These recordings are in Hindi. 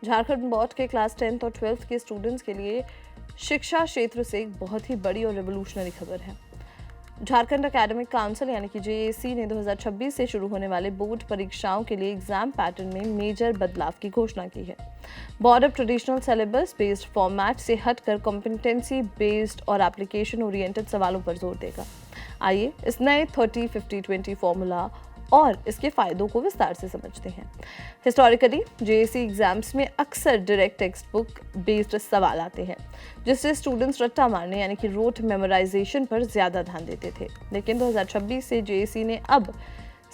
झारखंड बोर्ड के क्लास 10th और 12th के स्टूडेंट्स के लिए शिक्षा क्षेत्र से एक बहुत ही बड़ी और रेवोल्यूशनरी खबर है। झारखंड एकेडमिक काउंसिल यानी कि जेएसी ने 2026 से शुरू होने वाले बोर्ड परीक्षाओं के लिए एग्जाम पैटर्न में मेजर बदलाव की घोषणा की है। बोर्ड अब ट्रेडिशनल सिलेबस बेस्ड फॉर्मेट से हटकर कॉम्पिटेंसी बेस्ड और एप्लीकेशन ओरिएंटेड सवालों पर जोर देगा। आइए इस नए 30-50-20 फॉर्मूला और इसके फायदों को विस्तार से समझते हैं। हिस्टोरिकली जेएसी एग्जाम्स में अक्सर डायरेक्ट टेक्स्ट बुक बेस्ड सवाल आते हैं, जिससे स्टूडेंट्स रट्टा मारने यानी कि रोट मेमोराइजेशन पर ज़्यादा ध्यान देते थे। लेकिन 2026 से जेएसी ने अब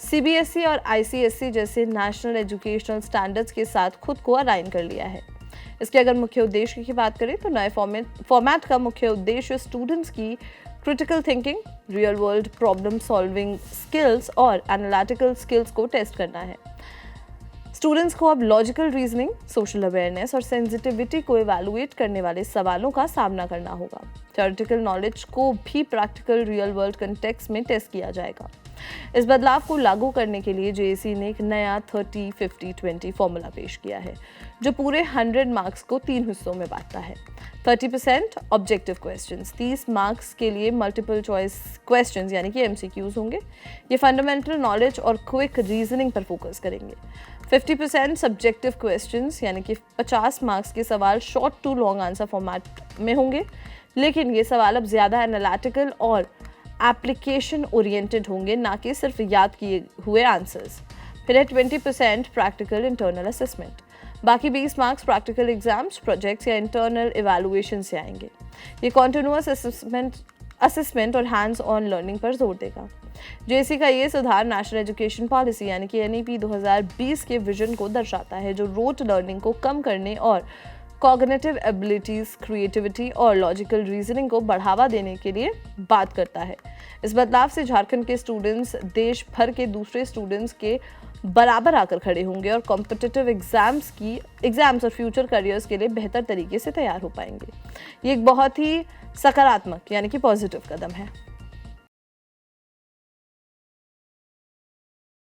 सीबीएसई और आईसीएसई जैसे नेशनल एजुकेशनल स्टैंडर्ड्स के साथ खुद को अलाइन कर लिया है। इसके अगर मुख्य उद्देश्य की बात करें तो नए फॉर्मेट का मुख्य उद्देश्य स्टूडेंट्स की critical thinking, real world problem solving skills और एनालिटिकल स्किल्स को टेस्ट करना है। स्टूडेंट्स को अब लॉजिकल रीजनिंग, सोशल अवेयरनेस और सेंसिटिविटी को इवैल्यूएट करने वाले सवालों का सामना करना होगा। थ्योरेटिकल नॉलेज को भी प्रैक्टिकल रियल वर्ल्ड कंटेक्स्ट में टेस्ट किया जाएगा। इस बदलाव को लागू करने के लिए जेएसी ने एक नया 30-50-20 फॉर्मूला पेश किया है, जो पूरे 100 मार्क्स को 3 हिस्सों में बांटता है। 30% ऑब्जेक्टिव क्वेश्चंस, 30 मार्क्स के लिए मल्टीपल चॉइस क्वेश्चंस यानी कि एमसीक्यूज होंगे। ये फंडामेंटल नॉलेज और क्विक रीजनिंग पर फोकस करेंगे। 50% सब्जेक्टिव क्वेश्चंस यानी कि 50 मार्क्स के सवाल short to long answer format में होंगे, लेकिन ये सवाल अब ज़्यादा एनालिटिकल और एप्लीकेशन ओरिएंटेड होंगे, ना कि सिर्फ याद किए हुए आंसर्स। फिर है 20% प्रैक्टिकल इंटरनल असेसमेंट। बाकी 20 मार्क्स प्रैक्टिकल एग्जाम्स, प्रोजेक्ट्स या इंटरनल इवैल्यूएशन से आएंगे। ये कॉन्टिन्यूअस असेसमेंट और हैंड्स ऑन लर्निंग पर जोर देगा। जेएसी का ये सुधार नेशनल एजुकेशन पॉलिसी यानी कि एनईपी 2020 के विजन को दर्शाता है, जो रोट लर्निंग को कम करने और कॉग्निटिव एबिलिटीज, क्रिएटिविटी और लॉजिकल रीजनिंग को बढ़ावा देने के लिए बात करता है। इस बदलाव से झारखंड के स्टूडेंट्स देश भर के दूसरे स्टूडेंट्स के बराबर आकर खड़े होंगे और कॉम्पिटिटिव एग्जाम्स और फ्यूचर करियर्स के लिए बेहतर तरीके से तैयार हो पाएंगे। ये एक बहुत ही सकारात्मक यानी कि पॉजिटिव कदम है।